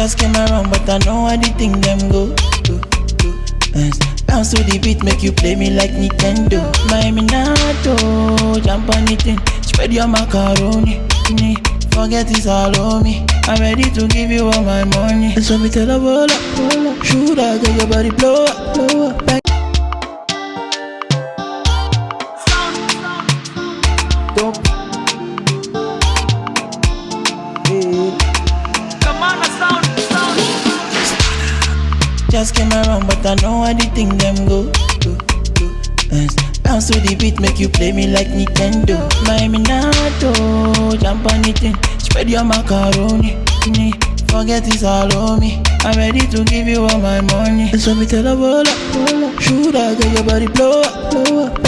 Just came around, but I know how the thing them go. Bounce to the beat, make you play me like Nintendo. Miami Nato, jump on it in, spread your macaroni. Forget it's all on me. I'm ready to give you all my money. So me tell her, roll up, shoot up, get your body blow up, back. Don't. Come on, sound. Just came around, but I know how the thing them go. Bounce to the beat, make you play me like Nintendo. Miami Nato, jump on it in, spread your macaroni. Forget it's all on me. I'm ready to give you all my money. So me tell her, roll up, shoot up, get your body blow up, back.